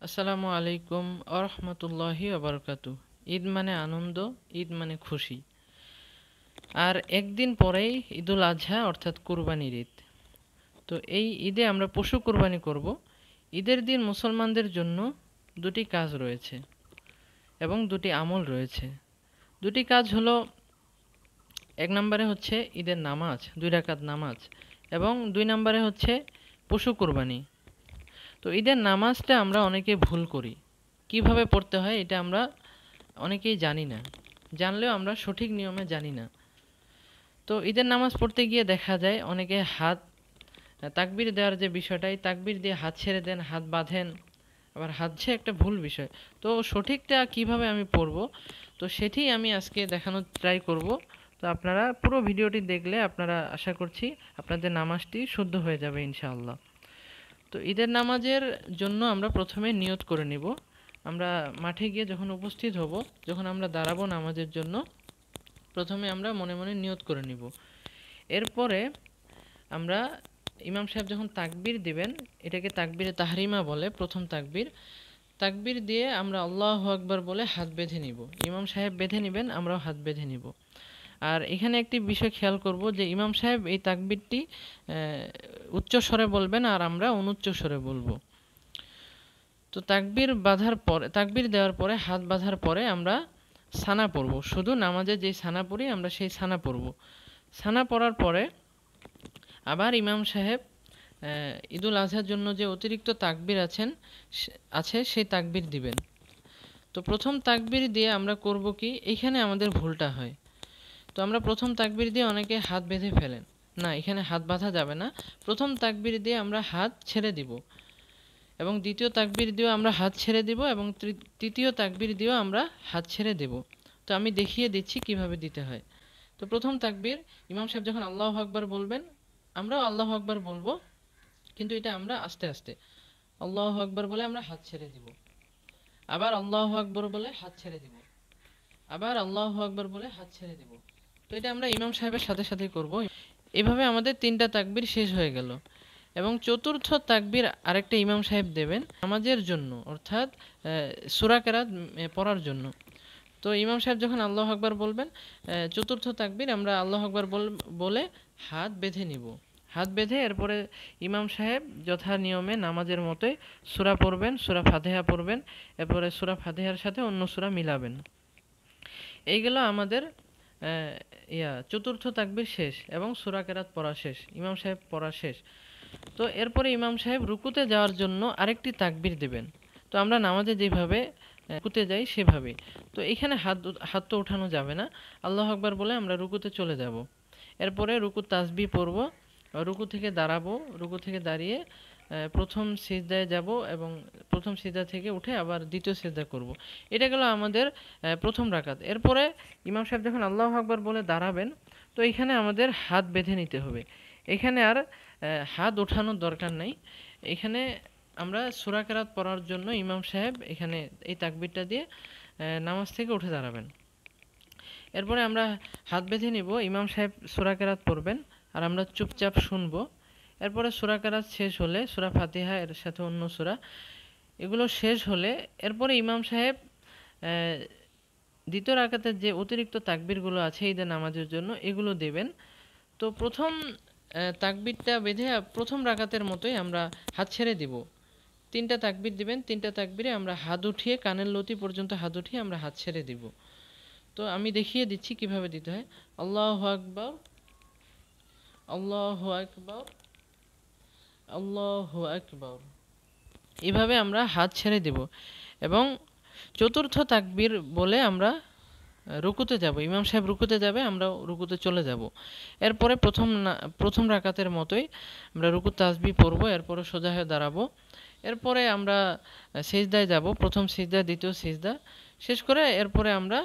আসসালামু আলাইকুম আরহামতুল্লাহি ওয়াবারাকাতুহু। ঈদ মানে আনন্দ, ঈদ মানে খুশি। আর একদিন পরেই ঈদুল আজহা অর্থাৎ কুরবানির ঈদ। তো এই ঈদে আমরা পশু কুরবানি করব। ঈদের দিন মুসলমানদের জন্য দুটি কাজ রয়েছে এবং দুটি আমল রয়েছে। দুটি কাজ হলো, এক নম্বরে হচ্ছে ঈদের নামাজ, 2 রাকাত নামাজ, এবং 2 নম্বরে হচ্ছে পশু কুরবানি। তো ঈদের নামাজটা আমরা অনেকে ভুল করি। কিভাবে পড়তে হয় এটা আমরা অনেকেই জানি না, জানলেও আমরা সঠিক নিয়মে জানি না। তো ঈদের নামাজ পড়তে গিয়ে দেখা যায় অনেকে তাকবীর দেওয়ার যে বিষয়টা, এই তাকবীর দিয়ে হাত ছেড়ে দেন, হাত বাঁধেন, আবার হাত ছেড়ে একটা ভুল বিষয়। তো সঠিকটা কিভাবে আমি পড়ব, তো সেটি আমি আজকে দেখানোর ট্রাই করব। তো আপনারা পুরো ভিডিওটি দেখলে আপনারা আশা করছি আপনাদের নামাজটি শুদ্ধ হয়ে যাবে ইনশাআল্লাহ। তো ঈদের নামাজের জন্য আমরা প্রথমে নিয়ত করে নিব। আমরা মাঠে গিয়ে যখন উপস্থিত হব, যখন আমরা দাঁড়াবো নামাজের জন্য, প্রথমে আমরা মনে মনে নিয়ত করে নিব। এরপরে আমরা ইমাম সাহেব যখন তাকবীর দিবেন, এটাকে তাকবীরে তাহরিমা বলে, প্রথম তাকবীর। তাকবীর দিয়ে আমরা আল্লাহু আকবার বলে হাত বেঁধে নিব। ইমাম সাহেব বেঁধে নেবেন, আমরাও হাত বেঁধে নিব। আর এখানে একটি বিষয় খেয়াল করব যে ইমাম সাহেব এই তাকবীরটি উচ্চ স্বরে বলবেন আর আমরা অনুচ্চ স্বরে বলবো। তো তাকবীর দেওয়ার পরে, হাত বাঁধার পরে আমরা সানা পড়ব। শুধু নামাজে যেই সানা পড়ি আমরা সেই সানা পড়ব। সানা পড়ার পরে আবার ইমাম সাহেব ঈদুল আজহার জন্য যে অতিরিক্ত তাকবীর আছে সেই তাকবীর দিবেন। তো প্রথম তাকবীর দিয়ে আমরা করব কি, এইখানে আমাদের ভুলটা হয়। তো আমরা প্রথম তাকবীর দিয়ে অনেকে হাত বেঁধে ফেলেন। না, এখানে হাত বাঁধা যাবে না। প্রথম তাকবীর দিয়ে আমরা হাত ছেড়ে দিব, এবং দ্বিতীয় তাকবীর দিয়েও আমরা হাত ছেড়ে দিব, এবং তৃতীয় তাকবীর দিয়েও আমরা হাত ছেড়ে দেব। তো আমি দেখিয়ে দিচ্ছি কিভাবে দিতে হয়। তো প্রথম তাকবীর, ইমাম সাহেব যখন আল্লাহু আকবার বলবেন, আমরাও আল্লাহু আকবার বলবো, কিন্তু এটা আমরা আস্তে আস্তে আল্লাহু আকবার বলে আমরা হাত ছেড়ে দিব, আবার আল্লাহু আকবার বলে হাত ছেড়ে দিব, আবার আল্লাহু আকবার বলে হাত ছেড়ে দিব। তো এটা আমরা ইমাম সাহেবের সাথে সাথে করব। এভাবে আমাদের 3টা তাকবীর শেষ হয়ে গেল, এবং চতুর্থ তাকবীর আরেকটা ইমাম সাহেব দেবেন নামাজের জন্য, অর্থাৎ সূরা কেরাত পড়ার জন্য। তো ইমাম সাহেব যখন আল্লাহু আকবার বলবেন, চতুর্থ তাকবীর আমরা আল্লাহু আকবার বলে হাত বেঁধে নিব। হাত বেঁধে এরপরে ইমাম সাহেব যথা নিয়মে নামাজের মতোই সূরা পড়বেন, সূরা ফাতিহা পড়বেন, এরপরে সূরা ফাতিহার সাথে অন্য সূরা মিলাবেন। এই গেল আমাদের চতুর্থ তাকবীর শেষ এবং সূরা কেরাত পড়া শেষ, ইমাম সাহেব পড়া শেষ। তো এরপরে ইমাম সাহেব রুকুতে যাওয়ার জন্য আরেকটি তাকবীর দেবেন। তো আমরা নামাজে যেভাবে রুকুতে যাই সেভাবে। তো এখানে হাত তো ওঠানো যাবে না। আল্লাহু আকবার বলে আমরা রুকুতে চলে যাব। এরপরে রুকুর তাসবিহ পড়ব, রুকু থেকে দাঁড়াবো, রুকু থেকে দাঁড়িয়ে প্রথম সিজদায় যাব, এবং প্রথম সিজদা থেকে উঠে আবার দ্বিতীয় সিজদা করব। এটা গেল আমাদের প্রথম রাকাত। এরপরে ইমাম সাহেব যখন আল্লাহু আকবার বলে দাঁড়াবেন, তো এখানে আমাদের হাত বেঁধে নিতে হবে। এখানে আর হাত ওঠানোর দরকার নাই। এখানে আমরা সূরা কেরাত পড়ার জন্য ইমাম সাহেব এখানে এই তাকবীরটা দিয়ে নামাজ থেকে উঠে দাঁড়াবেন। এরপরে আমরা হাত বেঁধে নিব, ইমাম সাহেব সূরা কেরাত পড়বেন আর আমরা চুপচাপ শুনবো। এরপরে সূরা কেরাত শেষ হলে সূরা ফাতিহা এর সাথে অন্য সূরা, এগুলো শেষ হলে এরপরে ইমাম সাহেব দ্বিতীয় রাকাতের যে অতিরিক্ত তাকবীরগুলো আছে ঈদের নামাজের জন্য, এগুলো দেবেন। তো প্রথম তাকবীরটা বেঁধে প্রথম রাকাতের মতোই আমরা হাত ছেড়ে দিব। 3টা তাকবীর দিবেন, 3টা তাকবীরে আমরা হাত উঠিয়ে কানের লতি পর্যন্ত হাত উঠিয়ে আমরা হাত ছেড়ে দিব। তো আমি দেখিয়ে দিচ্ছি কিভাবে দিতে হয়। আল্লাহু আকবার, আল্লাহু আকবার, আল্লাহু আকবার, এভাবে আমরা হাত ছেড়ে দেব, এবং চতুর্থ তাকবীর বলে আমরা রুকুতে যাব। ইমাম সাহেব রুকুতে যাবে, আমরা রুকুতে চলে যাব। এরপরে প্রথম রাকাতের মতোই আমরা রুকুর তাসবিহ পড়ব, এরপরে সোজা হয়ে দাঁড়াবো। এরপরে আমরা সিজদায় যাব, প্রথম সিজদা, দ্বিতীয় সিজদা শেষ করে এরপরে আমরা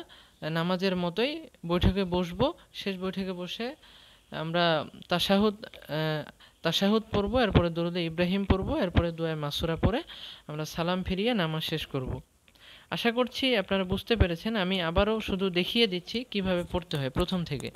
নামাজের মতোই বৈঠকে বসবো। শেষ বৈঠকে বসে আমরা তাশাহুদ পড়ব, এরপরে দরুদে ইব্রাহিম পড়ব, এরপরে দুআয়ে মাসুরা পড়ে আমরা সালাম ফিরিয়ে নামাজ শেষ করব। আশা করছি আপনারা বুঝতে পেরেছেন। আমি আবারও শুধু দেখিয়ে দিচ্ছি কিভাবে পড়তে হয় প্রথম থেকে।